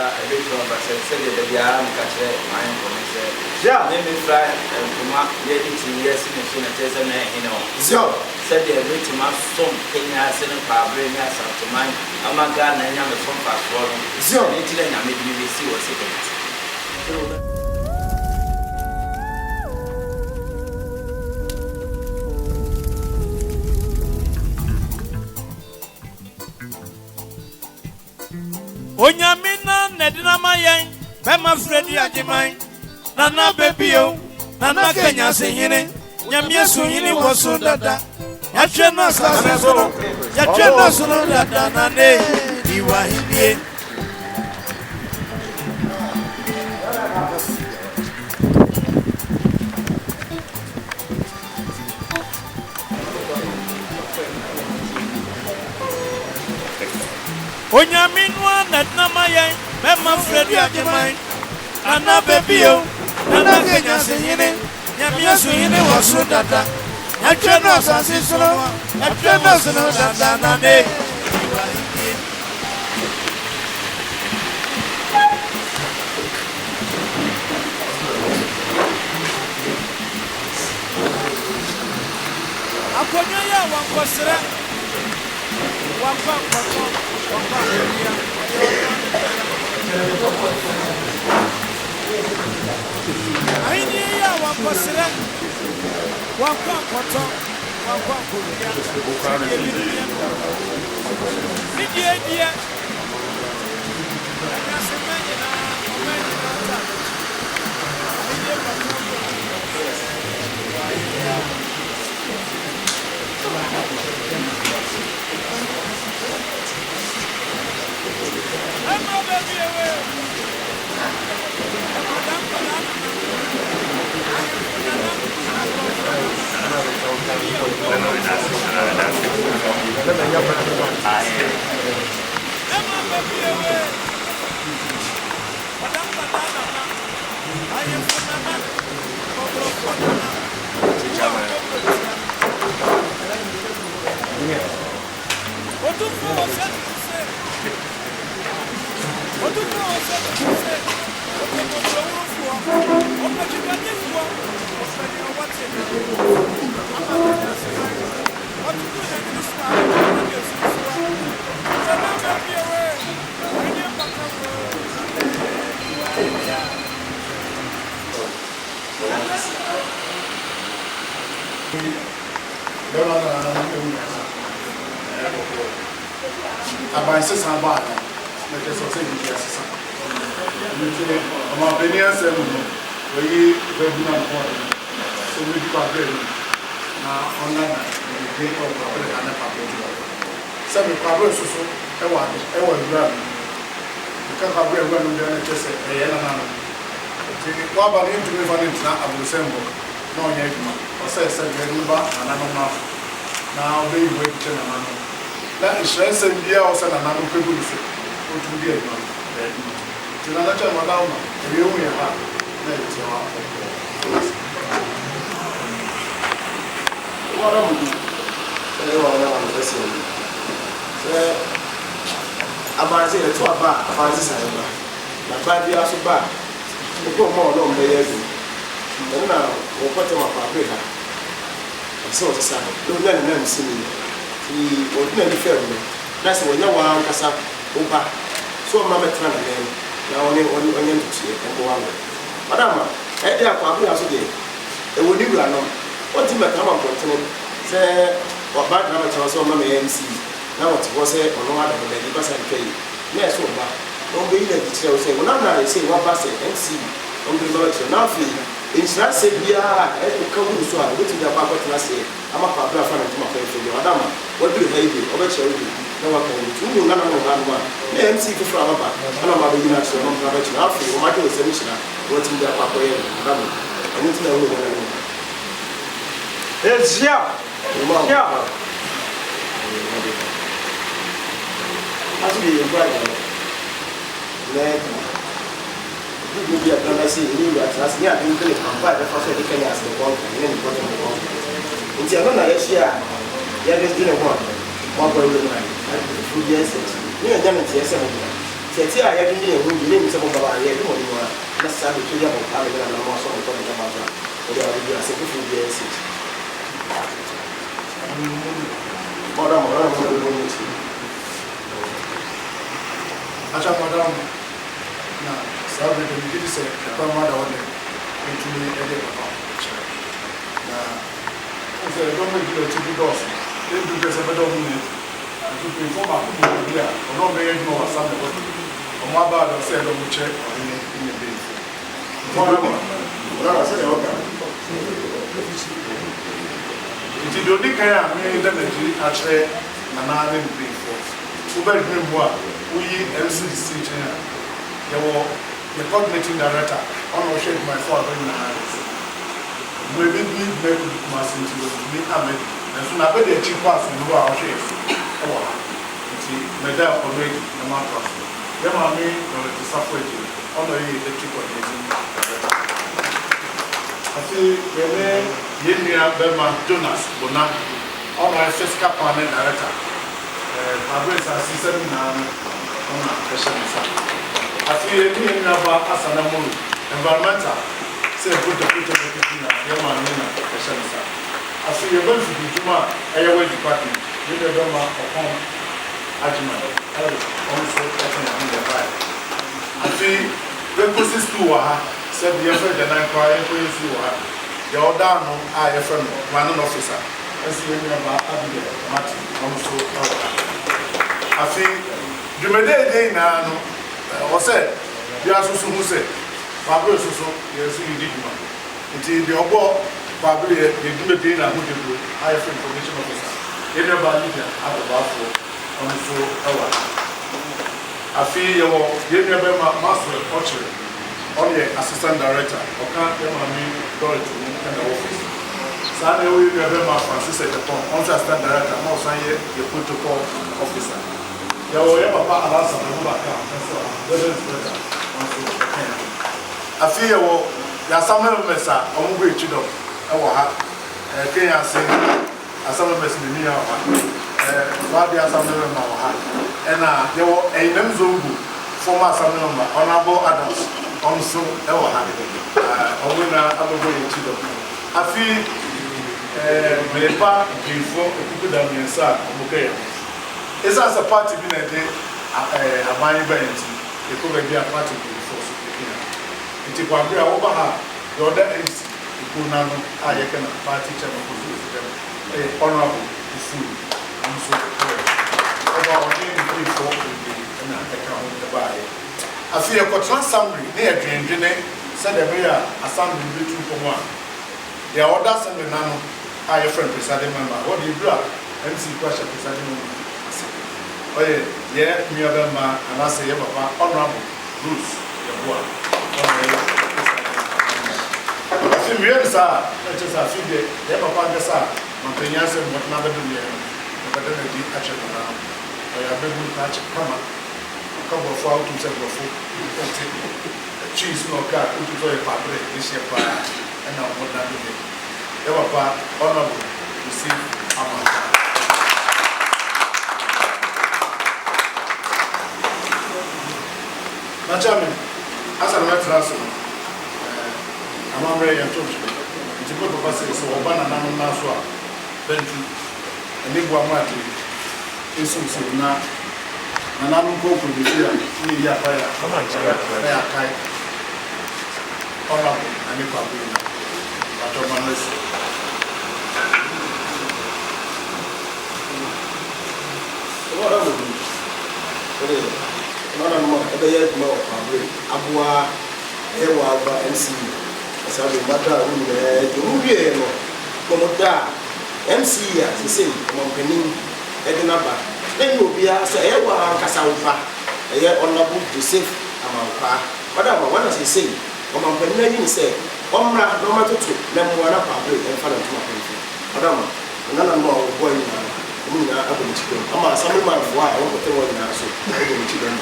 ka ebe from Basel say the bia am ka chere man ko me say ja me me fry kuma ye 18 years in so na tese na he no zio say the ebe to ma som Kenyasehene Kwabre nya Santoman amaga na nya me som pa so no zio ni tire nya me bi si wo se Onyamina nedina mayen bema Fredua Agyeman nana Ababio nana Kenyasehene nyamie sunyini woso dada yatwe no asase so yatwe no so dada nane iwa hidie Onyaminwa nedina mayen bema Fredua Agyeman nana Ababio nana Kenyasehene nyamie sunyini woso dada yatwe no asase so yatwe no so dada nane iwa hidie akonya ya wankosere wakwa kwako wakwa ya aini ya wankosere wakwa kwato wakwa kuria dia dia akasemanya na omanya na aini I'm not baby away. Now they wait to that is stress and dear or send another people to be a man. To another time, Madame, you only have what am I listening? About saying it's what bad, about this time. My bad, you are so bad. You go more long, they are. And now, we'll put them up a bit. So to say, don't let them see me. He ordinarily failed me. That's when you want to say, Opa. So, Mamma Tran again. Now, only to see and go on. Madame, at their Kwabre also did. It would do run on. What did my come up with? Say, or bad number to also Mamma MCE. Now, it was a or no other than the person pay. Yes, Opa. Don't be the detail say, well, now they say, what pass it MCE on the Lord. Now, Insurance said, yeah, I come to so I go to the Papa to say, I'm a Papa fan of my friend for you. Madame, what do you hate? Over cherry. No one can do none of one. MC to Fraba, and I'm a beginner, so I'm not going to you. Michael is a missioner. What's in the Papa? Madame, I need to know who I am. It's yeah. How to be a brother? You be a see you as near being very compared for the Kenyas the one and then put on the wall. Until I know this year, you have been one. 1.9 years. You are done it, yes, Tete a yɛde ne ɛho yɛ ne sɛ bɔba yɛ de wɔn mu a na saa de tiri abɔ pa ne na mo so ko ne ka ba so o de abi ase ko fu bi ase bɔda mo ra mo do mo ti acha madam na sabe de mi dise pa ma da wone ntumi ede papa na o se do mo di ti bi dos e du ke se bedo mu ni tu pe fo ma ku mo bi a o no be yɛ no wasa me ko o ma ba do se do mu che o ni ni be mo ra se o ka ti do di kan a me da na ji a che na na ne be fo o ba dream bo a we MCE Kenya. There were the coordinating director on our shape my father in the hands. Maybe we make mass into me Ahmed. And so now the chief pass in our shape. Oh, it's Medal already the matter. Them are me to suffer on the chief coordinating director. I see the name Yenia Berman Jonas Bona on our fiscal panel director. Kwabre is assistant now. Ona question is afi ni na ba asana mo environmental say put the na ya ma ni na question is afi ye ban fi juma aya we department ni de do ma okon Agyeman on so question na the buy afi we process to wa say the friend the nine kwa en ko si wa the order no a ye friend one officer asi ni na ba Ababio mati on so afi Jumede day na no o se bi asusu mu se Kwabre susu ye su yi diduma nti de obo Kwabre ye jumede na mu de bro IF information officer ye de ba leader ababafo on so ewa afi ye wo ye de be ma master culture on ye assistant director oka ye ma mi dorito mu na office sa na we ye de be ma Francis Ekepon on assistant director ma o san ye protocol officer. Yo, papa alasa na mo baka. Afi yo ya samuel mesa omo go echido e wo ha Kenyasehene asamuel mesa ni ya ha wa dia samuel ma wo ha e na yo enem zongu former samuel ma honorable adults on so e wo ha omo na abogo echido afi mepa before okuda miensa omo ke is as a party been a day a buying event. It could be a party before Superior. It is Kwabre over her, the other MC, the Kunano, I can party chairman for honorable food. I'm so over our name before and I account the buy. I feel a summary near Dream said a bear assembly between for one. The orders and the nano are your friend presiding member. What do you do? MC question presiding member. Oye, yeah, me abema and I say papa honorable Bruce Yeboa. I feel real sir, not just a few days, yeah, papa Gassa, Kenyasehene, what never do me, but then I did actually now. I have been catch come of foul to several food, cheese no car, which is a Kwabre, this year fire, and now what not do me. Yeah, papa honorable, you see, I'm Chairman, as a matter of I'm very interested. It's a good process. So, Obana and Naswa, Bentley, and Niguamati, Isuna, and I'm going to be here. Media fire, come on, Kai, Honorable, and Kwabre, but of my what are we? Mana mo ebeye mo Kwabre abua ewa ba MCE asabe mata unne jumuwie no komoda MCE a sese mo mpanin edina ba na obi a so ewa kasa ufa eye honorable Joseph Amanpa madam wana sese mo mpanin ni se omra no matoto na mo na Kwabre emfa na tuma mpanin madam nana no boy ni Muna abon chicken. Ama some man for I want to tell you now so abon chicken.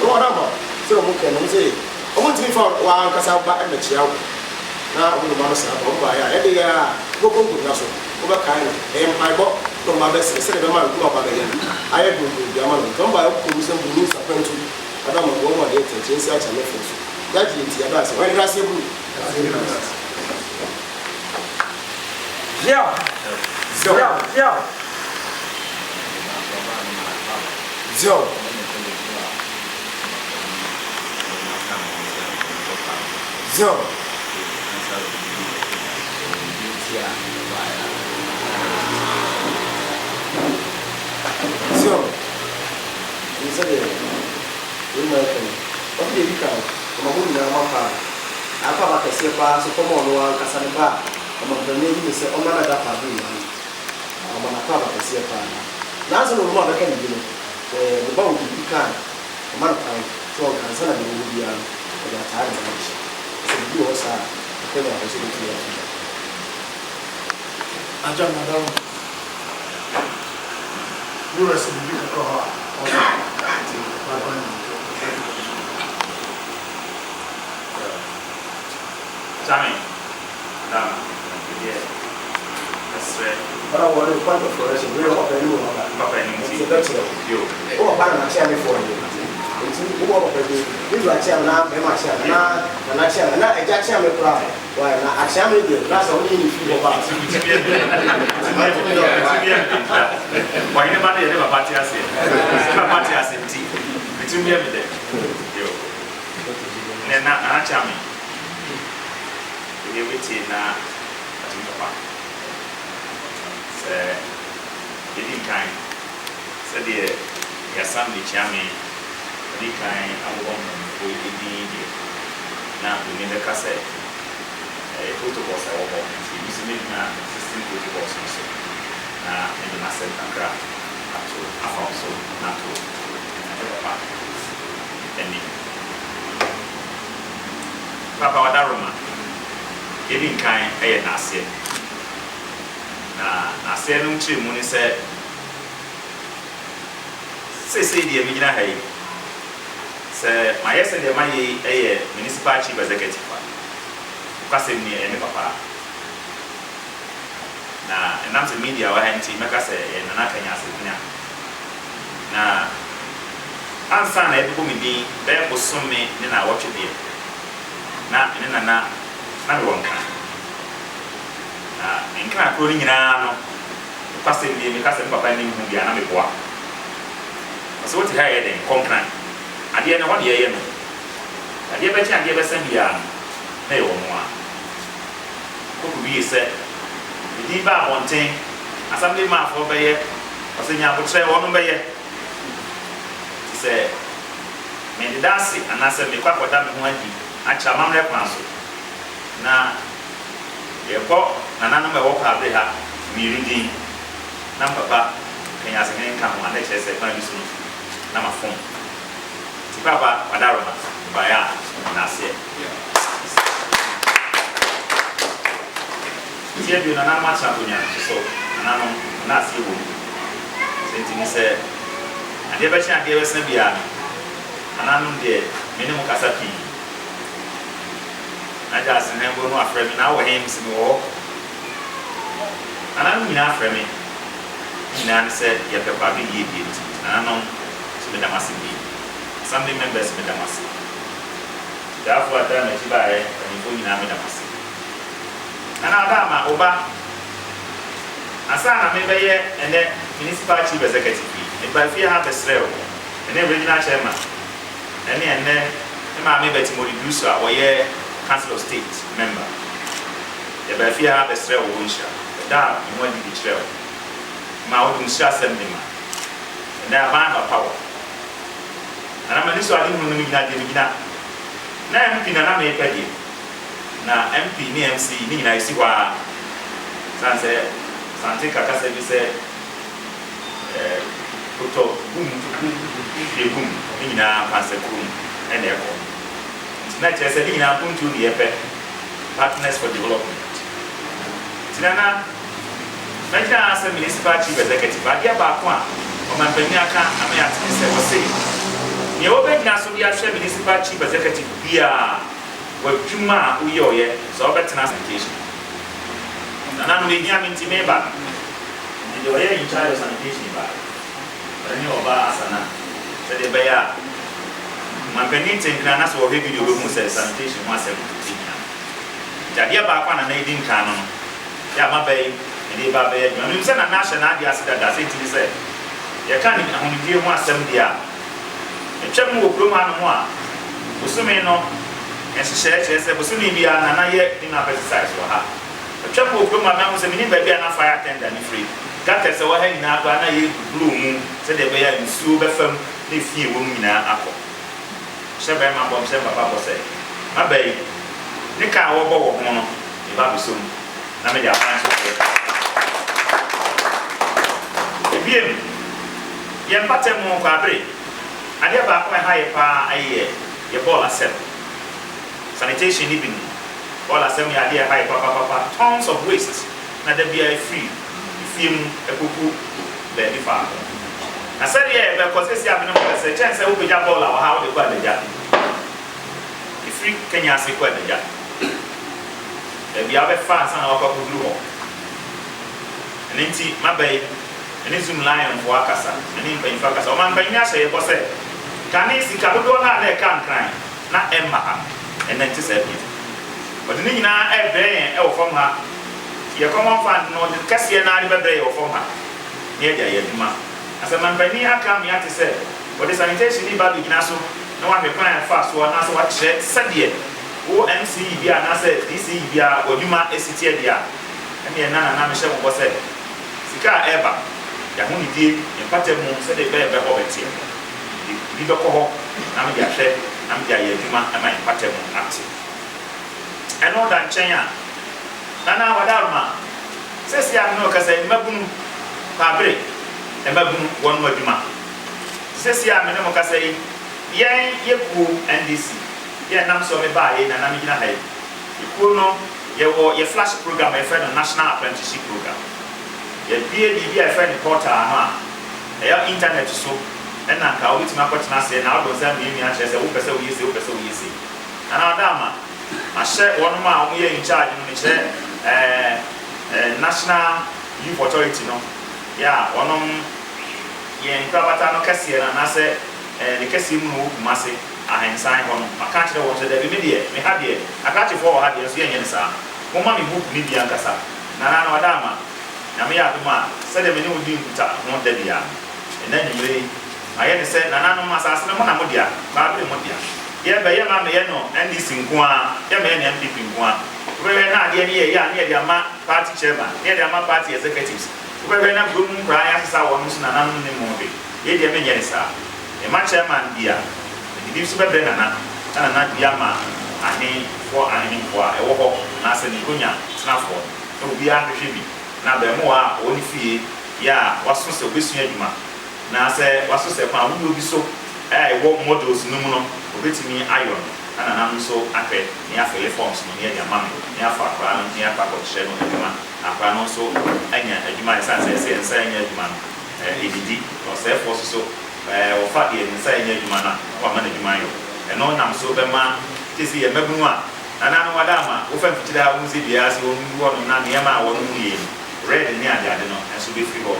Whatever. So muke say I want to for one kasa ba na chiawo. Na abon ma no sa ba ya. E dey ya go na so. Go ba kai na. E mpai bo no ma best say the man go about again I go the man come by up to some news appoint to adam go one day to change such a method that is the advice when you say good yeah Zio is a in my opinion. What do you come? I'm a woman, I'm a papa, I say, pass, come on, one Casanova. I'm a name, you say, oh, man, I got a baby. I'm a papa, I say, now, so no mother can do it. The bone to be kind. A man of time, so I can send a movie for that time. So you also tell me I was able to do it. Madam, you are saying you can go. Jamie, Madam, yeah, that's right. But I want to find a flourish, we are open you on that. Papa, you You. Oh, I'm chairman for you. Who are you are chairman now, my chairman, and I chairman, not a jack chairman cry. Why, I chairman, that's only if you go back. Why anybody ever party as it? Party as it tea. Between me every day. And then I'm charming. We wait now. Any kind, said the assembly chairman, any kind of woman who did now we need a cassette. A protocols are all using now 16 protocols. Now, in the master craft, up to a house, not to any Papa Wadaruma, any kind, a nasi. Na say no three mu ni say the amina hay say my yes the man ye municipal chief executive kwase ni ene papa na enam se media wa hanti meka say na Kenyasehene na ansa na ebuko mi din be bosome ni na watwe de na ene na me wonka nka akro ni nyina no kwase mi me kase papa ni hu bia na me boa so what ha ye den konkran ade na what ye no ade be cha ade be san bia na ye wo mo a ko bi se di ba bonten assembly ma fo be ye o se nya bo tre wo no be ye se me di dasi anase me kwa kwada me ho adi acha mamre kwa so na ye ko nana me wo Kwabre ha mi rudi na papa Kenyasehene nka ho ande chese kwa bisu na mafon ti papa Wadaruma baya na se tie bi na ma cha kunya so nana no na se wo senti ni se ade ba cha ade wesa bia nana no de me ne mo kasa pi aja se ne bo no afre mi na wo hem se mi wo ana mi na afre mi ina se ya pe pa bi ye bi ana no se me damasi bi assembly members me damasi therefore ata me ti ba e ni ko ina me damasi ana ba ma oba asa na me be ye ene municipal chief executive e ba fi ha besrel ene regional chairman ene ma me beti mo reduce a wo ye council of state member e ba fi ha besrel wo nsha da mo di trail ma wo dum sha assembly ma na ba power ana ma ni so adi no ni gina de gina na MP na me pedi na MP ni MCE ni na isi wa sanse sante kaka se bi se koto bum ni na panse kum ene ko na chese ni na puntu ni epe partners for development tinana Nigeria as a municipal chief executive, Adia Bakwa, or my Benyaka, I may ask say, the open national municipal chief executive, Bia, with Juma, Uyo, so better transportation. And I'm with Yamin Timeba, the the way in charge of sanitation by any of us and said the Bayer. My penitentiary and that's what video room says sanitation once every 15 years. Jadia Bapan and Nadine Canon. Yeah, my bay, and the Babay. I mean, send a national idea that does it to say. You can't only deal one 70 years. A chapel will blow on one. Usumeno, and she says, Usumia, and I yet in our exercise for her. A chapel will blow my man was a minute baby and a fire attendant free. That is a way now, and I blue moon, said the bear in Super Firm, if you women are apple. Seven my bomb, seven papa say. My bay, Nika or Bob, if I be soon. I made a answer. Bien, Yan Patemon Kwabre. I never quite high par a year, your ball a seven. Sanitation living, all a semi idea high papa, tons of waste, not the beer free, film a cuckoo, baby father. I said, yeah, because this year, a chance I will be a ball or how they got the job. The free Kenyasehene quite the job. There be other fans and our couple blue. And into my bay, and it's in lion for Akasa, and in pain for Akasa. Man, Kenyasehene was said, can he see Kabudona, they can't cry, not Emma, and then to say it. But the Nina, a bay, from her. You come on, find no the Cassian, I never bay or from her. Near the Yedima. As a man, Pania come here to say, but the sanitation in Babi Nasso, no one may plan fast or answer what said yet. O MCE be an answer, DC be a Oduma SCT dia. And the Nana Michel was said, Sika ever, Yahuni did, and Patemon said a bear of it here. The Lidoco, Namia Shed, Namia Yeduma, and my Patemon active. And all that China. Nana Wadalma says, no, because I Mabun Kwabre. Emabun one more dima. Says ya Menemoka say, Yan Yeku NDC. Yeah, Nam so me buy in and Namina Hay. You could know your flash program, a friend of National Apprenticeship Program. Your BADB, a friend porter, your internet so, and now I'll be to my question. I say, now don't send me a chest, a whoop, so easy. And our dama, I share one more we are in charge in the National Youth Authority. No, yeah, one of Yen Krabatano Cassian, and I say, the Cassim Massey. I sign on. I can't tell what the immediate. Me had it. I can't afford had the Sian Sa. Woman book Nibian Casa. Nana Adama. Namia Duma said a menu didn't want the dia. And then you really, I had said, Nana Masas, no Monamodia, Babri Modia. Yeah, by Yama Mayano, and this in Kwa, Yaman and Pipin Kwa. We were not near the party chairman, near the party executives. We were not good cry as our Musana movie. Yet the Mensa. A match chairman, dear. If you better than that, and not Yama, I mean, for an inquiry, a walk, Nasa Nikunya, Snafford, to be under Shibi. Now, the more only fee, yeah, was so wishing you, now say, was so say, who will be so, walk models, no more, with me iron, and I'm so happy, near for forms, near your mammy, near for Crown, near Papa Shadow, and Crown also, and Agyeman, and saying Agyeman, ADD, or self also. Or fatty and say, Yamana, or Manajumayo. And on I'm so the man, this is a Mabuma, and I know Adama, who went to the house if he has one Nanyama or Nuni, red and near the Adeno, and should be free or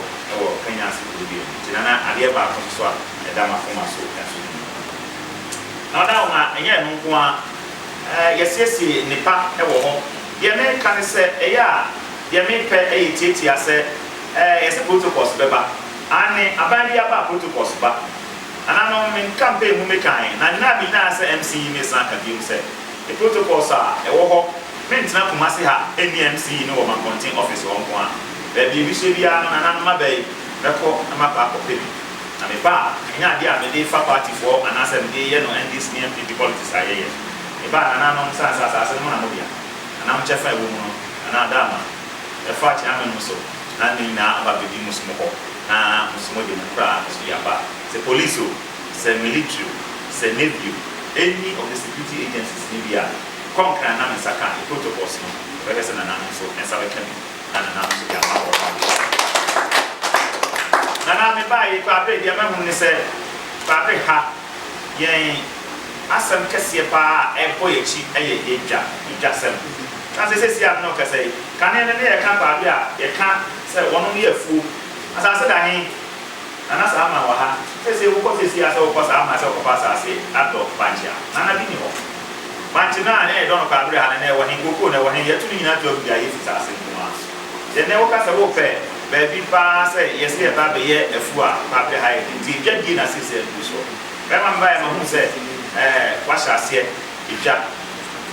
Kenyasehene. Tinana, Adiaba, Consua, and Dama Fomaso. Now, and yet, yes, Nipa, Yemen can say, Yemen pay a titty, I said, as a protocol, Beba. And Ababio protocols back. And I know in campaign who make kind, and now be nice MCE Miss Anka Dim said. The protocols are a walk, maintenance to Masiha, any MCE no one contain office on one. There be Vishavian and Anama Bay, record a map of baby. And a bar, in idea, the day for party for an answer day, and this near people politics are here. A bar and unknown sons as a Monamobia, and I'm Jeffrey woman, and Adama, a fat yaman so, and in Ababio Musmo. Na musumo de mukra so yaba the police the military the navy any of the security agencies Libya come can na mesaka the protocols no whether say na so and sabe kan na so yaba na me buy Kwabre dia ma hu ne say Kwabre ha yen asem kese pa e boyechi eye edwa sem na say am no kase kan ne e kan Kwabre a ye kan say wono ye fu asase da hin nana sa ama wa ha sese wo ko sese asa wo ko sa ama se wo ko asase ato banchia nana bi ni ho banchi na ne do no Kwabre ha ne wo hin koko ne wo hin yetu ni na to bi ayi fisase kuma de ne wo ka sa wo pe baby pa se yesi e ba be ye efu a Kwabre ha e di dwadi na sese du so be ma mba e ma hu se wa sha se ija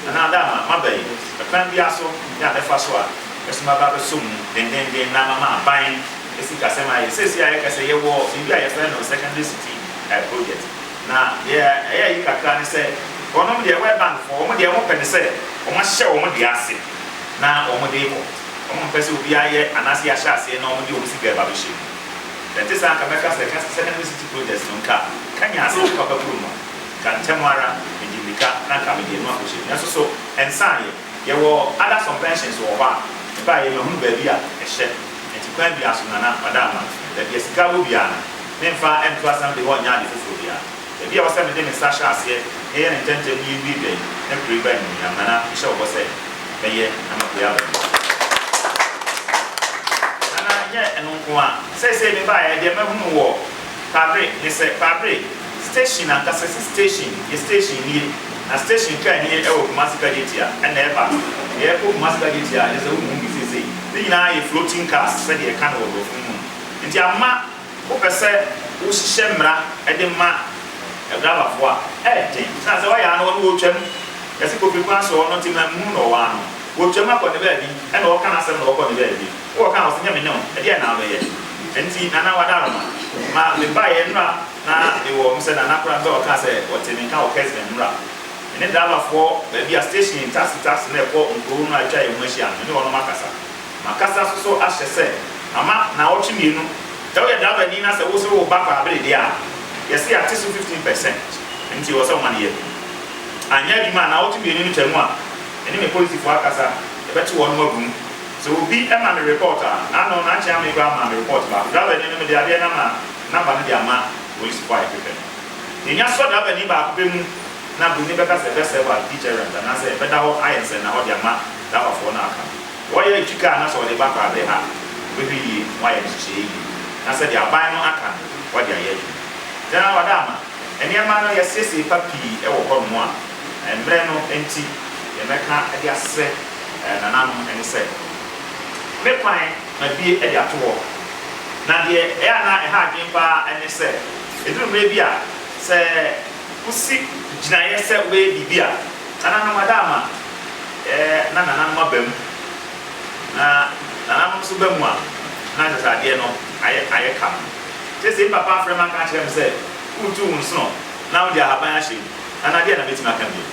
na adama mabai kan bi aso ya ne fa so a esuma ba be sum den na mama ban esi kase ma sesi aye kase ye wo bi aye friend no secondary city project na ye yi kakra ne se onom de we bank for omo de mo pede se omo hye omo de ase na omo de ko omo pese obi aye anase ya sha ase na omo de omo siga ba be shi that is aka meka se secondary city project no ka kanya ase ka ba buru no kan temara ejimika na ka me de no akoshi na so ensan ye wo other subventions wo ba ba ye me hu ba bi a ehye kwan bi aso nana madama da bi sika wo bia na memfa ento asam de ho nya de fufu bia da bi a wasa me de me sa sha ase e ne tente ni bi be na priba ni ya mana hye wo se be ye na makoya ba ana nye enu ko a se me ba ye de me hu wo Kwabre ni se Kwabre station and kasa station ye station ni na station kan ni e wo Masika Getia and never ye ko Masika Getia is a wo mu sisi na ye floating cars said ye can over nti ama wo pese wo hihemra e de ma driver fo a den na se wa ya no wo twam yesi ko bi kwa so no ti na mu no wa no wo twam akọ ne ba bi e na wo kan asem no wo kọ ne ba bi wo kan wo se nya me no e de na ba ye nti nana wa da ma me ba ye nra na e wo mse na nakra be wo ka se wo te me ka wo kese nra ne driver fo ba bi a station taxi na ko ngoro no atwa ye mo hia ne wo no makasa makasa so ahye se ama na ochi mienu dawo ya dawo ni na se wo so wo ba Kwabre dia yesi ati so 15% nti wo so man ye anya bi ma na ochi mienu ni temu a eni me police fo akasa e beti wo no magum so obi e ma me report a na no na cha me gba ma me report ba dawo ni me dia na ba no dia ma police fo ayepe ni nya so dawo ni ba ko be mu na bu ni be ka se be server teacher na se be dawo ayense na ho dia ma dawo fo na aka why chika na so de ba Kwabre ha we bi why chi na se de aban no aka what they are then wadama eni ama no yesese papi e wo ho no a embre no enti ye meka e de ase na nam eni se me kwan na bi e de ato na de e ana e ha dwen pa eni se eduru me bi a se kusi gina yese we bibia ana na wadama na mabam na nam so bamu a na tade no aye kam tese papa frema ka kire me se utu unso na wo dia haban ahye ana dia na betima kan bi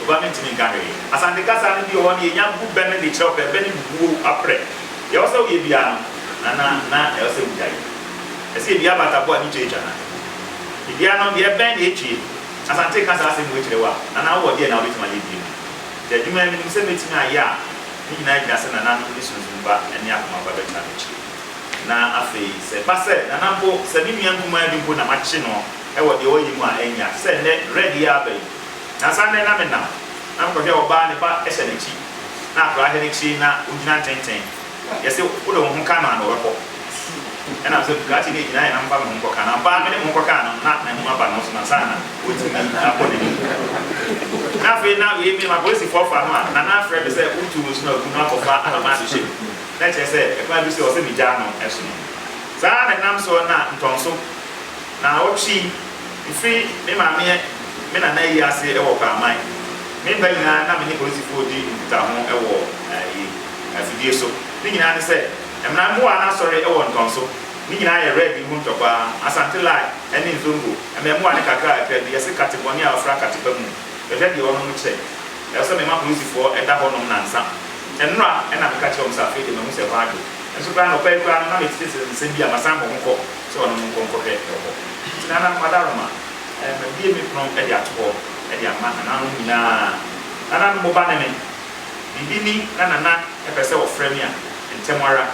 oba mentimi ka hwe asante kasa no bi ho ne nya bu ben ne kire ope ben bu apre ye wo se wo ye bia na ye wo se bujai ese bia bata bo ani checha na bia no bia ben ne echi asante kasa ase mu kire wa na wo dia na wo betima ye bi de dwuma mi se betima ya ni na ina se na nan ni sunsun ba eni akoma ba beta chi na afei se pase na nampo se bi nua nkuma bi mpo na machi no e wo de oyi mu a enya se ne ready ya ba na sande na me na ko de oba ne ba e se ne chi na akra he ne chi na ujina tenten yese wo de ho kana na wo ko ena se gati ne ina na mba mo ko kana ba me ne mo ko kana na mo ba no so na sana wo ti na akọ ne na fe na we mi ma police for fa no na Fred say utu no so na ko fa ama ma shi na che say e kwa bi se o se mi ja no e so za na nam so na ntonso na ochi ifi me ma me na yi ase e wo kwa mai me ba nyina na me ni police for di nta ho e wo afidie so ni nyina ne say e na mo ana sorry e wo ntonso ni nyina ye ready hu ntokwa asante lai eni nzongo e me mo ani kakra e pe di yese kategori a afra kategori mu ebe di ono nche e so me ma police for e da ho no na nsa enra e na ka che o msa fe de me mu se ba do enso pra no pe pra na me tete se bi amasa mo nko so ono nko nko ke ho tina na madaroma e me bi me pro e di ato e di ama na no na mo ba ne me bibi ni na e pese o frame a entemwara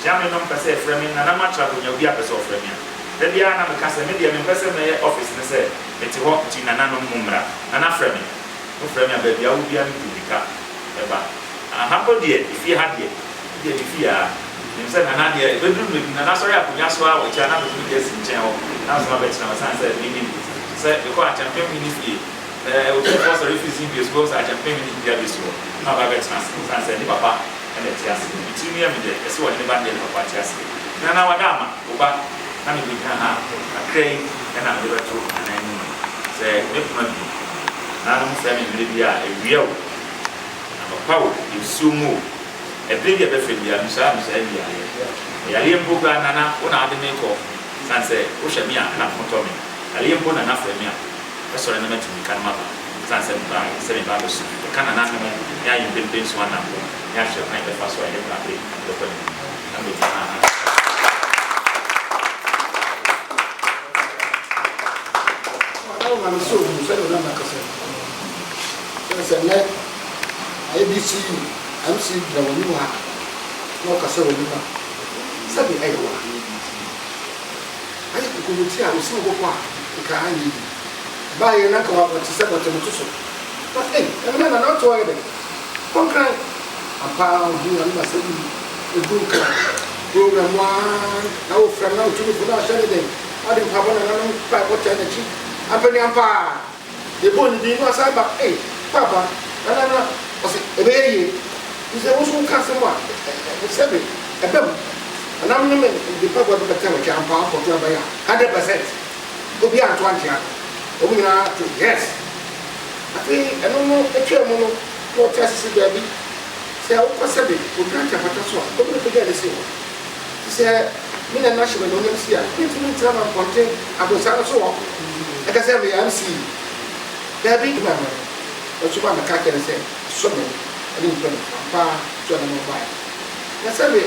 jame no pese e frame na ma tra ko nya obi a pese o frame a da bia na me ka se me dia me pese me office ne se eti ho ti na no mumra na frame no frame a ba bia wo bia ni dika e ba hapo die ifi ha die die ifi a nim sɛ nana deɛ beduru me nana sɔre akonya so a wɔkyɛ na beduru deɛ si nkyɛn hɔ na so ma bɛkyerɛ wɔsan sɛ minim sɛ ekɔ akyɛmpɛ mini fie otu fɔ sɔre fi si bi so sɛ akyɛmpɛ mini bia bi so na ba bɛkyerɛ san sɛ ni papa ɛna ti ase ti mi yɛ mi deɛ ɛsɛ wɔ ne ba deɛ papa ti ase nana wada ama oba na me bi ha akra yi ɛna me bɛto anan mu sɛ me kuma bi na no sɛ me bi a ewia o na papa o esu mu ebire bi ɛbɛfɛ bi a nsa bi a yɛayɛ mpo kora nana wo na ade me kɔ san sɛ wohwɛ me a na motɔ me yɛayɛ mpo nana frɛ me a ɛsɔre na matumi ka no maba san sɛ meba sɛ meba bɛso ka nana no ho ne ayɛ mpempem so anampo ne ahwɛ kwan bɛfa so a yɛde brabe bɛkɔ ne na mɛdi MCE na wani wa na ka sa wani ba sabi ai wa ai ko muti a usi go kwa ka ani ba ye na ka wa ti sa ba mutu so ba na to wa de konkran apa hu na ma sabi e du ka program wa na o fra na o tu fu na sha de ade pa ba na no pa ko ta na chi apani ampa e bo ni di no sa ba papa na o se e be ye is a also customer, a seven, a bell. And I'm not the papa of the time which I'm powerful to buy 100%. Go beyond 20. Yes. I think I don't know a chairman or Chassis baby. Say, I was a bit, who can't have a swap. Go to get the same. He said, me and National MCE, 20 minutes of content, I was so on. Like I said, MCE. They're big member. What's one the cat and say, so many. I didn't put a to the mobile. That's a bit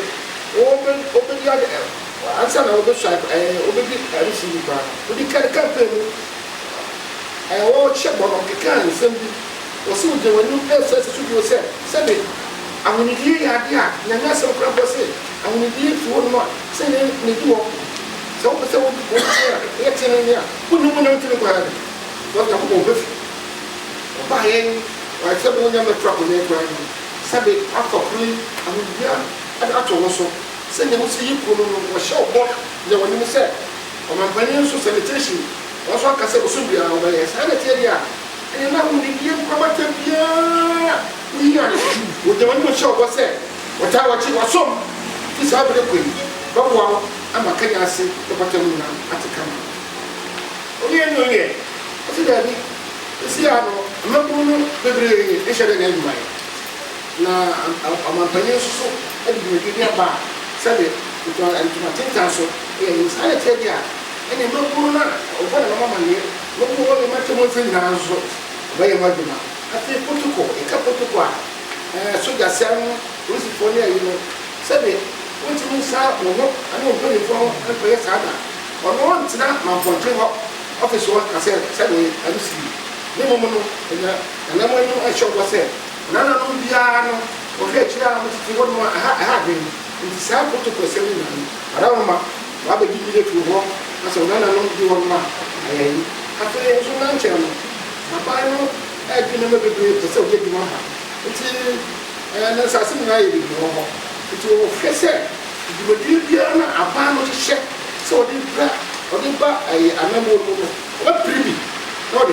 open the other. I said, I will shop over the MCE bar. But you can't come in. I won't check on the can send or soon when you tell such to yourself. Send it. I'm going to hear the idea. And that's what I'm saying. I'm going to hear to one more. Send it in the door. So, let's say, yeah, put no one to the ground. What I'm going with. Buying. I said, when you're trouble, Sabi, after clean, I mean, yeah, and after also, send them to see you, or show what they want to say. Or my financial sanitation, that's what I said, was soon be our way, sanitary. And now we begin probably, yeah, we are with the one who show what's said. What I watch was some. This is how the queen. But wow, I'm a Kenyasehene, the Batamuna at the camera. Oh, yeah, no, yeah. I said, see, I know. I'm not going to be issued in my now. I'm a penny so, and you give me a bar. Said it, and to my 10,000. Yes, I tell you, and you're not going to what a woman here. Look what you might have been now. Very much. I think protocol, a couple to go. So that Sam, who's for you know, said it. What you mean, sir? I don't pay for and pay Sada. Or no one's not my country office work. I said, I see. No, and then when you show what's it, none of them piano or fetch down with one more. I had him in the sample to percent. I don't know, I'll be giving it to walk. I said, none of them do one man. I feel so much. I know I can never be great to so get you one. It's an assassin. I did no more. It will face it. You would do piano, a pan of check. So did that or did back a number what pretty. No,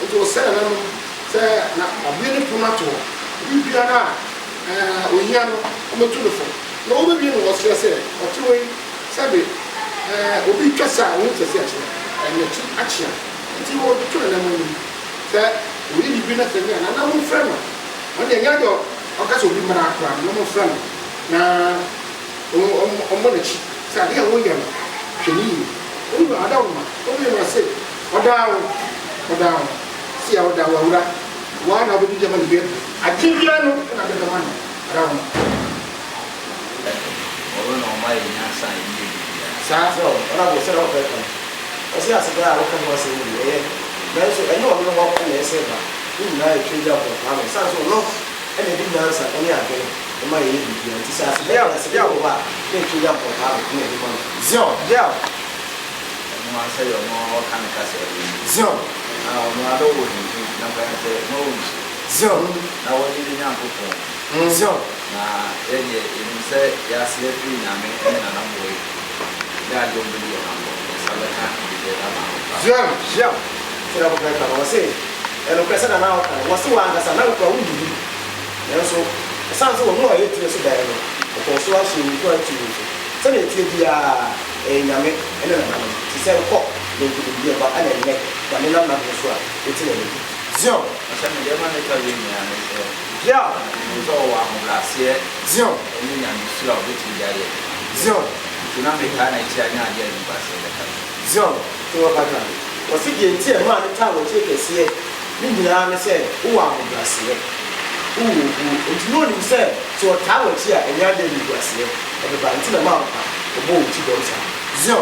it was said, a beautiful natural. You be an eye, we hear no beautiful. No, the being was just said, or 2 way, Sabi, will be just a winter session and the cheap action. Until you will turn them on that we be nothing and I'm no friend. On the young dog, I guess will be my no more friend. Now, on one cheap, Sabi, William, Cheney, only I don't know, only I say, or down. See how that one of the German beer. I think you know another one around. Oh, my side. So, I will set up. I see as a guy who was in the air. I know what I said. You know, I change up the family. So, no, and I didn't answer any again. My age, this is a what they change up the family. Zio, I say, no, can I say, Zio. No, I don't want to. No, now what did you know? Zio. Na yeye inse ya slepi na me na na boy. Ya do bi na mo. Sabata de na ma. Zio. Sira ko ka no se. Eno pesa na na ka. Wasi wa ngasa na ko wudu. Enso sanso wo no aye tie so da no. Ko so a shi ko a ti ni. Se na tie bia nyame ene na na. Ti se ko do ko bia ba ana ne. Ba ne na na so a. Eti na ni. Zio. Asa me de ma ne ka wi ni ana se. Yeah. So wa mo la se. Zio. Ni nya ni sura o beti ya ye. Zio. Tuna me ka na chi anya ya ni ba se ka. Zio. To wa ka. Wasi die tie ma ne ta wo tie kese. Ni nyina ne se wo wa mo la se. Nti no ni se so ta wo tie a enya de ni la se. E be ba nti na ma ka. Obo wo ti do sa. Zio.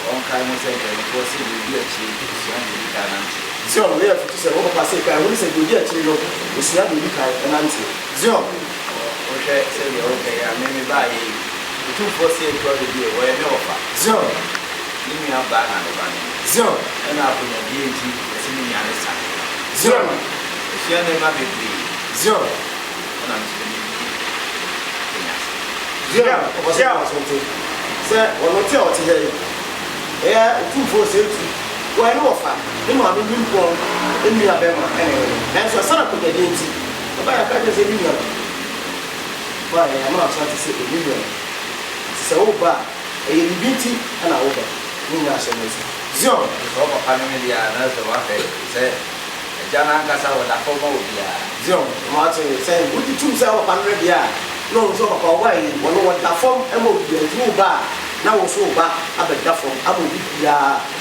On ka mo se ka ko si bi ya chi so an ni ka na. Zio no ya fitu se wo pa se ka wo se bi ya chi no. Osia do ni ka na nti. Zio. Okay, say okay, I mean by two for say to the day where no offer. Zio. Give me a bag and a bag. Zio. And I put a DNT, the singing and the sun. Zio. If you never be free. Zio. And I'm spending Zio. Was there something? Sir, one or two today. Yeah, two for say to. Why no offer? The man will be born in the Abema anyway. And so son of the DNT. But I can't say you. Why I'm not trying to say a million. So bad. A beauty and a over. Zio. Over Panamia, another one. Say, Jana Casa with a formal. Zio. Martin saying, would you choose our Panamia? No, so about why one what the form and will be a true bar. Now so bad. I bet that form. I will be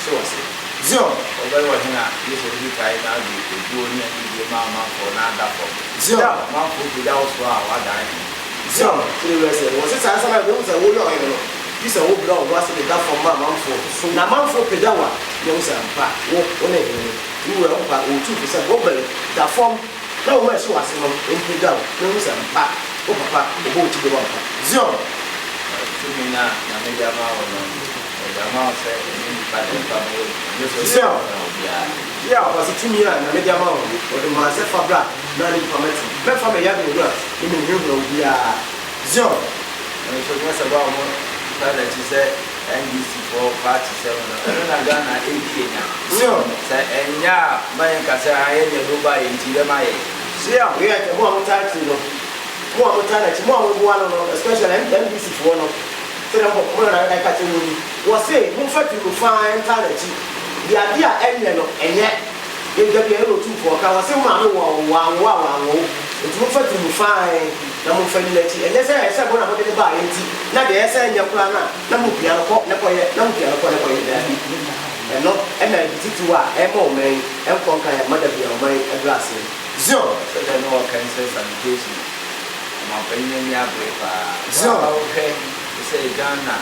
so I say. Zio. Although what here, this will be kind of the doing the mamma for another form. Zio. Mount without our dying. Zio, was it as I was a woman? This is a woman who was the dove from my mouth for. So now, mouth for Pedawa, young son, walk on it. You were up by 2% over the form. No one was in Pedawa, young son, papa, oh, papa, the boat to the water. Zio, to me now, maybe I'm out. The amount said, Zio, yeah, was it 2 years and maybe I'm out. Or the master for black, not informative. But from a young girl, in the room, we are Zio. And so what's about one that you said, NBC for party 7. I got an 8 Zio, say, and yeah, my Casa, I ain't go by into the my. Zio, we had one time to know. More time, especially NBC for one of I catch you. Was saying, move to find talent. The idea ended and yet. If there be able to work, I was saying, wow, it's move to find. No more fidelity, and yes, I said, when I put it by it, not the essay in your plan, no more piano pop, no piano, and not and I did to a moment and conquer a mother be on my glass. Zio, so I know I can say sanitation. I'm opinion, yeah, Zio, okay, say Ghana,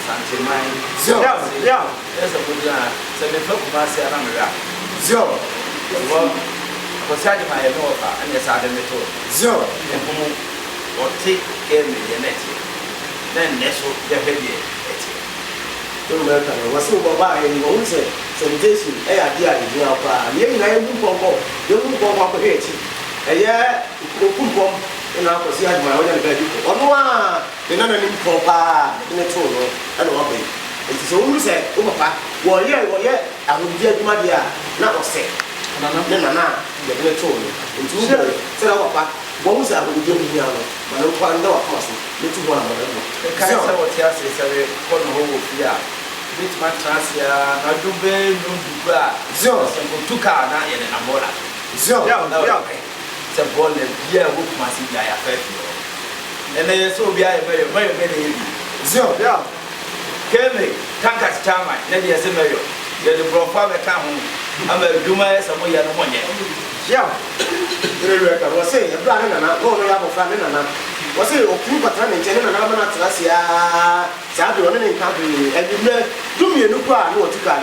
Santa Mine, Zio, yeah, there's a good line. So the folk must say, I'm a Zio. For Saturday, my offer, and yes, I didn't know. Zio, or take care of the net. Then that's what the heavy. Was so by and won't say, sanitation, a idea in your car. Young I won't go, you won't go up here. A year, and I was here my own baby. On one, the none in Papa, in a tour, and obey. It is only said, oh, Papa, well, yeah, I will get my dear, not say. Nana, the little told me. Said our papa, what was I will give me now? But no one know a person, little one of them. The kind of what you say, say, one whole fear. Bit my transia, I do be no bra. Zio, two car now in an amora. Zio, it's a ball and beer whoop must be a fair. And they so be a very, very, very. Zio, Came me, Tankas Chama, Lady Asemayo. You're the profile come. I'm a Duma, some way at one year. Yeah, the was saying, a black and I go to have a family and I was saying, oh, you but running, and I'm not Tracia, Sabi running in country, and you know, do me a new car, no to car,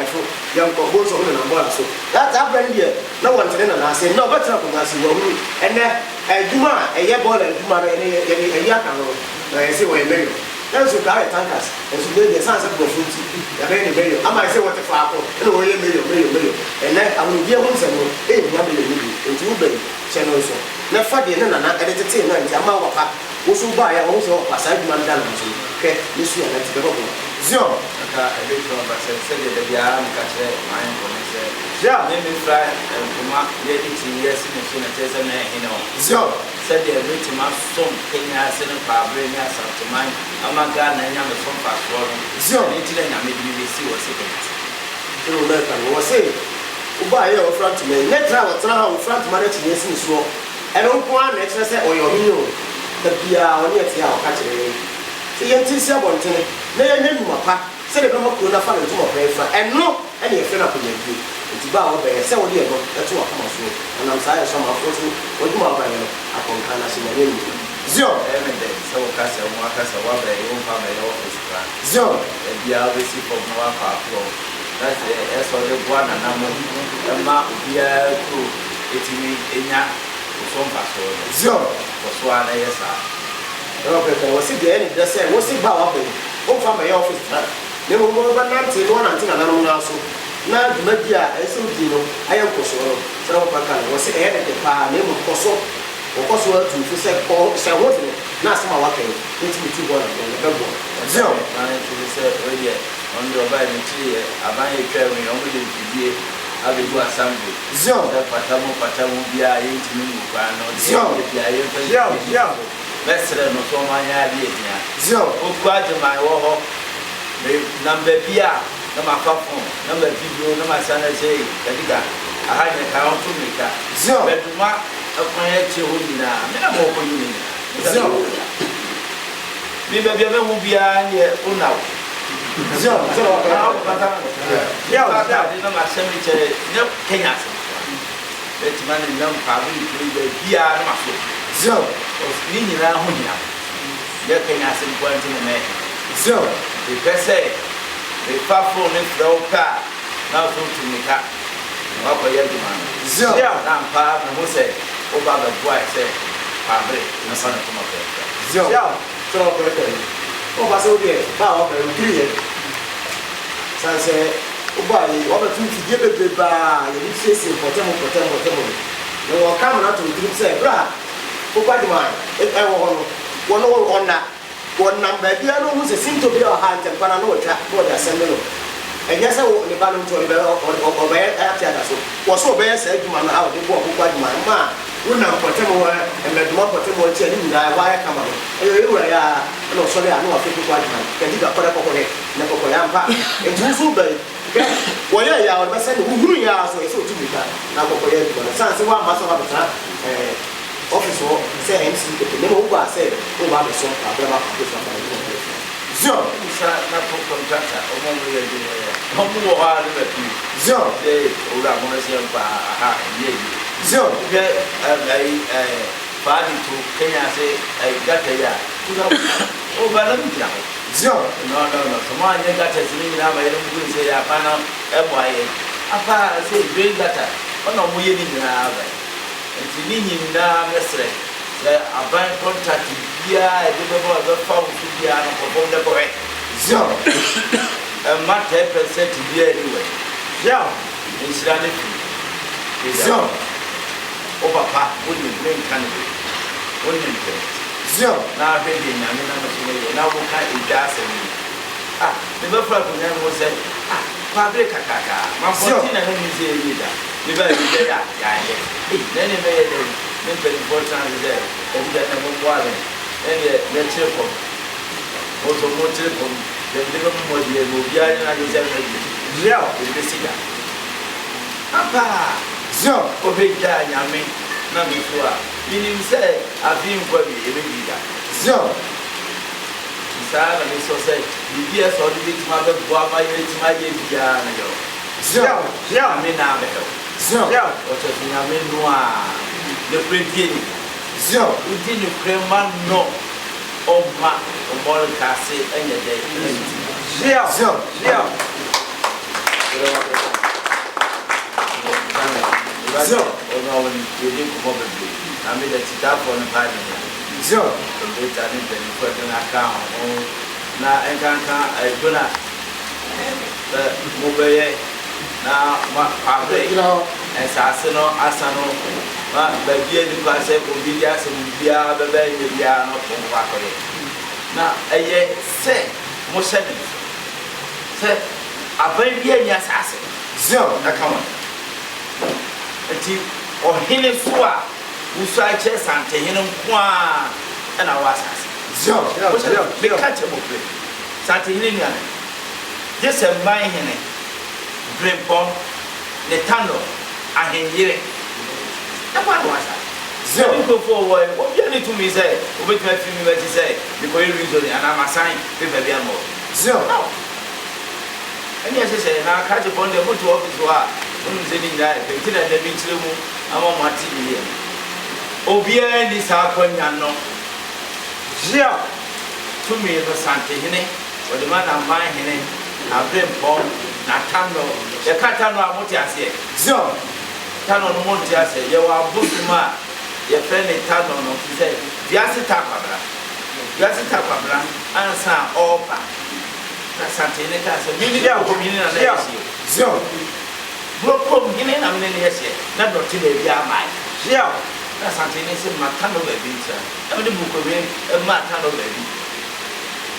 young Cobos on an umbrella. So that's our brand here. No one's in, and I say, no, but up as you will. And then a Duma, a year ball, and Duma, a Yakano, I say, where you That's what I tankers. And so the sons of fruit. I might say what the father, and only million. And then I will give one some 8 million into Bay, Channel. Now bɛfa deɛ ne nana ɛde tete no nti ama wapa wo so ba ya wo so wapa saa adwuma no da no so hwɛ ne su ya na ti bɛbɔ zio aka ebe to ba se de da bia am ka kyerɛ man ko ne sɛ ja me me fra kuma ye iti yes ne so na tese na he no zio sɛ de ebe ti ma som Kenyasehene Kwabre ne asanteman ama ga na nya me som pa so no zio ne ti na nya me bi si wo se so no ka wo se wo ba ye wo front me ne tra wo tra wo front ma na ti yes ne so ɛno nko a na kyerɛ sɛ ɔyɛ ɔhene o da bia ɔne ati a ɔka kyerɛ sɛ yɛnti si abɔntene na yɛnyɛ nnwuma pa sɛ de bɛma kuro na fa no ntoma pɛɛ fa ɛno ɛne yɛfrɛ no akɔnyadie nti ba a wɔbɛyɛ sɛ wode ɛno ɛto wakoma so ɔnam saa yɛ so amafoɔ so wɔdwuma wɔbayɛ no akɔnka no ahye nyame nnu zio ɛmɛ dɛ sɛ wo kasa wo akasa wo abɛyɛ wo mfa mɛyɛ wo fɛsika zio bia wobɛsi fɔm na wafa akorɔ na sɛ ɛsɛ ɔde boa nanamo ɛma obiara kuro ɛtumi ɛnya so mfa so zio wɔso a na yɛ saa ɛwɔpɛpɛ wɔ se deɛ ɛne dɛ sɛ wo se ba wɔbɛyɛ womfa mɛyɛ wo fɛsika na mmom wɔbɛnante no wɔnante nananom no so na dwumadi a ɛsɛ wodi no ayɛ nkɔsoɔ no sɛ wɔpaka no wɔ se ɛyɛ dede paa na mmom kɔ so wɔkɔ so atumfo sɛ sɛ wo de no na asɛm a waka yi wotumi tu bɔ no bɛboa zio na nti sɛ ɔyɛ ɔno de ɔbaa ne kyiri yɛ aban yɛ twa wi ɔmo de mfidie abɛgu assembly zio sɛ pata mu biara yɛntumi mu kwan no zio biara yɛmfa zio bɛsrɛ no so ɔmo anyɛ adeɛ hia zio wokɔ Agyeman wɔ hɔ namba bi a na mafa fon namba video na masana sɛ kadiga aha nyɛ ka ɔto mmirika zio bɛduma ɛkwan akyire hɔ nyinaa me na mɔkɔ yi nyinaa zio me baabi a bɛhu biara yɛ wonaw zio zio na masɛm kyerɛ ne Kenyasehene bɛtuma ne nam Kwabre kiri baabiara na maso zio ne nyinaa ho hia yɛ Kenyasehene kwanti ne mɛ zio bɛpɛ sɛ bɛfa fon ne frɛ wo pɛ a na wofo tumika wakɔyɛ adwuma no zio na mpa me ho sɛ woba bɛboa sɛ Kwabre na fa no toma pɛɛpɛ zio sɛ wɔpɛpɛ wɔba sɛ wodeɛ ba a wɔpɛ wokiri yɛ san sɛ woba yi wɔbɛto mfidie bebrebaa yɛde siesie pɔtɛm na wɔka ma no ato ntirim sɛ berɛ a wokɔ Agyeman ɛwɔ hɔ no wɔno ɔna wɔnam baabia no hu sɛ sinto bi a ɔha ntɛmpa no na wɔtwa na wɔde asɛm no ɛnyɛ sɛ ne ba no nto ɔbɛyɛ ate ada so wɔ so ɔbɛyɛ saa adwuma no a wɔde bɔ ɔkokɔ Agyeman no ma a wonam pɔtɛm hɔ mmɛdoma pɔtɛm hɔ nkyɛ ne nyinaa wɔayɛ kama no ɛyɛ ɛwura yɛ a na ɔsɔre a na wafe kokɔ Agyeman kɛgye ga kɔdɛ kɔkɔdɛ na kɔkɔyɛ ampa nti wo so wobɛn wɔyɛ yɛ a wɔde bɛsɛ ne wohuru yɛ a so ɛsɛ ɔtu mirika na kɔkɔyɛ adwuma no sane sɛ woamba sɛ wabɛtena office wo sɛ MCE kete ne mo gba sɛ wo ba be so Kwabre ba ko so ba ni zio sa na ko contractor o mo yɛ de o mo wo ha ne ba pi zio de o ra mo se mpa aha ye zio ke fa ni to Kenyasehene gata ya o ba la mi ja zio no so ma nye gata sini na ma ye mo ko se ya pa na e mo aye apa se drain gata ona mo ye ni na ba nti ni nyinaa mesrɛ sɛ aban contract biara ɛde bɛbɔ ɛbɛfa wo so biara no kɔbɔm dɛ kɔhwɛ zio ɛma 10% biara ni wɔ zio nhyira ne fi zio o papa wo ne nka ne bi wo ne mpɛ zio na ahwɛ deɛ nyame na no so no yɛ na woka ɛgya asɛm yi ne bɛfra akonya no ho sɛ Kwabre kakaka mafɔti na ne mu sɛ ɛyi da ne ba ɛbi dɛ yɛayɛ na ne bɛyɛ dɛ ne mpanimfoɔ tena se sɛ ɛbi da na moboa me ɛneɛ yɛkyere kɔm moso mokyere kɔm yɛmde bɛmomɔdeɛ ma obiara ne nagye sɛ madi zia ɛde bɛsi da apa zio ɔbɛgyaa nyame na mefo a menim sɛ afei nkwa bi ɛbɛdi da zio saa na mesɔ sɛ biribi ɛsɛ ɔde bɛtumi abɛboa ma yɛtumi ayɛ biara no yɛ zio nyame na abɛhɛ zio ɔkyɛ so nyame no a nokorɛ die ni zio wodi nokorɛ ma no ɔma ɔmmɔre kase ɛnyɛ dɛ zio zio zio ɔno yɛdi nkɔmmɔ bebree na mede titafoɔ no paa ne zio kɔmpeta ne mpanimfoɔ de no aka ho na ɛnkanka adwona sɛ mobɛyɛ na Kwabre Asano asano ma babie ni kwa se obi dia se bia baba ye bia no ko kwa ko na eye se mo se ni se abai bia ni asase zio na kama ati o hene so a usu a che sante hene kwa na wa asase zio me ka che mo pre sante hene ni ana je se mai hene brempo ne tano ahenyere na kwa wasa zero go forward what you need to me say we bet me bet say because you reason and I'm assign paper be more zero no and yes say na ka je bond mo to office wa no say ni na e ti na bi chire mu ama mo ati bi here obia ni sa kwanya no zero to me no sante hene o de man na man hene na brempo na tando e ka tando amoti ase zero tano no monti ase ye wa busuma ye friend tano no say biase takwabra ansa opa na santene ka se mini dia ko mini na na yesi zio bro ko mini na mini na yesi na doti na bia mai zio na santene se matano ba bi nsa e de buko be e matano ba bi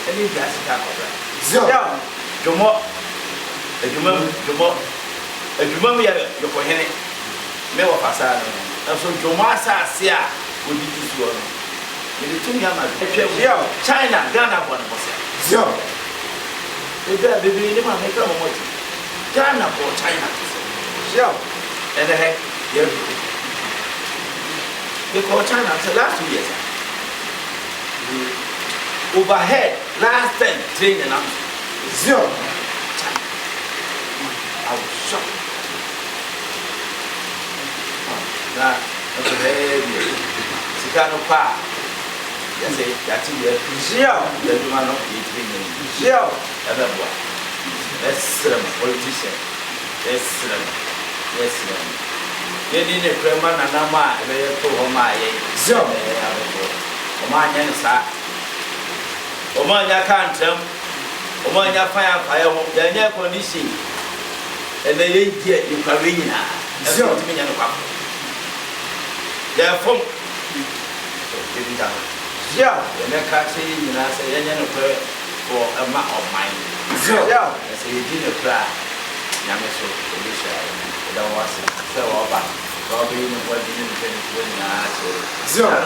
e ni biase takwabra zio jomo ejuma ya yo ko hene me wa fasa no so joma asase a odi tusu no me tumi ama etwe wo China Ghana bo no bosia zio ebe bebe ni ma me ka mo moti Ghana bo China zio and the heck yeah because China the last 2 years overhead last 10 train and zio I was shocked. Na okay sikano pa yase yati ye zio ye do no eating zio ababwa esrem politician esrem ye ni ne prema na na ma ebe ye to ho ma ye zio e ababwa o ma nya ne sa o ma nya kan tram o ma nya fa ya ho ya nya condition and the idea in Barima, zio to me no papa. Therefore, giving down. Zio, the Nakachi, and I say, any prayer for a man of mine. Zio, I say, you didn't cry. Yamaso, Alicia, the was so about Bobby, what didn't finish when I said,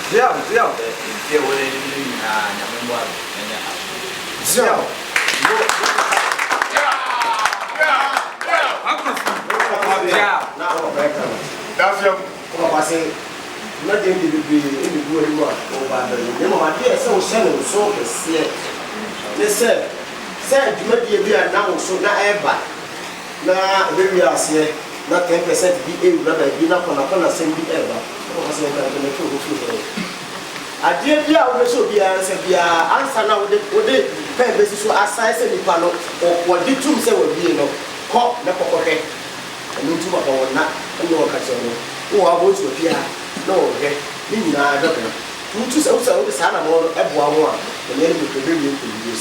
Zio, if you were in Yamawa, and Zio. That's your say, not in the good one over the my dear, so shallow, so they said, you may be a now, so not ever. Now, we are say, not 10% be a brother, be not on a corner, same be ever. I did also be answer now with the pen basis to assess any panel or what did you say would be no cop, no pocket. And into my own not no occasion. Oh, I want to appear. No, okay. Nina, I don't know. You choose also the son of all everyone, the name of the very use.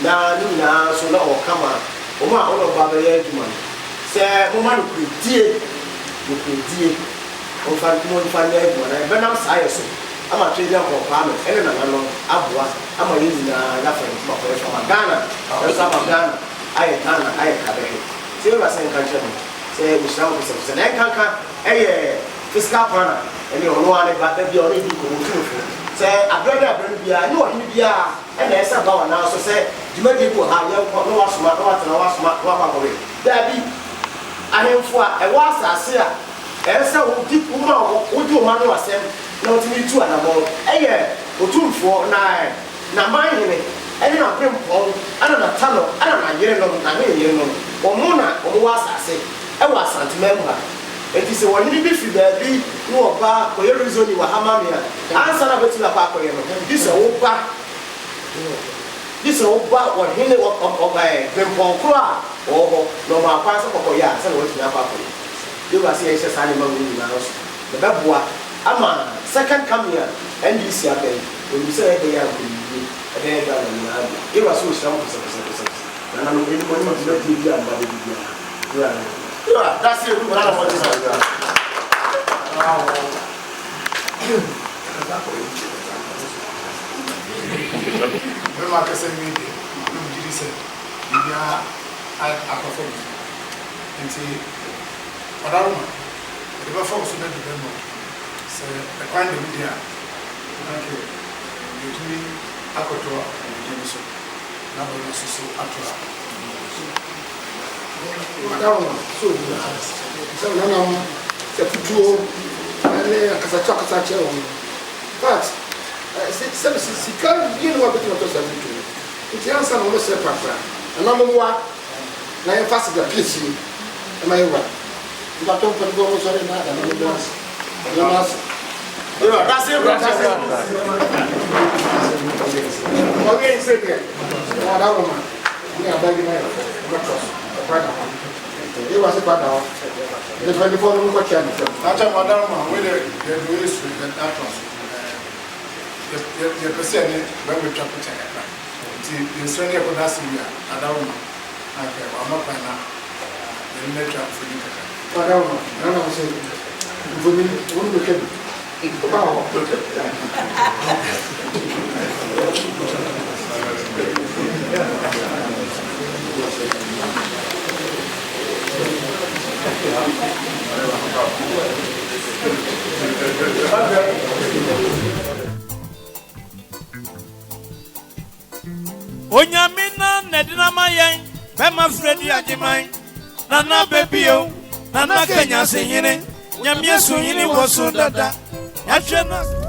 Now, Nina, so now come on. Oma, all of Agyeman. Say, woman, dear, you could dear. Oh, find everyone. I ben outside so. I'm a trader for farming. And I'm Abua. I'm a using nothing from Ghana. There's some of Ghana. I have it. See what I'm saying, say we shall be some a fiscal planner and you know but they only do say a brother be I know him be and there's about now so say you may people have no smart away there be I am for a was I say and so people who do man was them not me too and about a for 9 now mind him and then I bring home another tunnel and I hear no or Mona or was I say I was sentimental. It is a one you be baby, no bar, for your reason you were Hamamia. Answer about to the papa. This old back. This old back, what he knew of a Grandpa Cra or no more pass of Oya, and what's your papa. You are saying, animal in the house. The Babua, Ama, second come here, and you see a day when you say they are good. It was so strong for some. And I'm going to give you a baby. That's it. Onyamina nedinama yen bema Fredua Agyeman nana Ababio nana Kenyasehene Nyamyesuhene woso dada yahwe na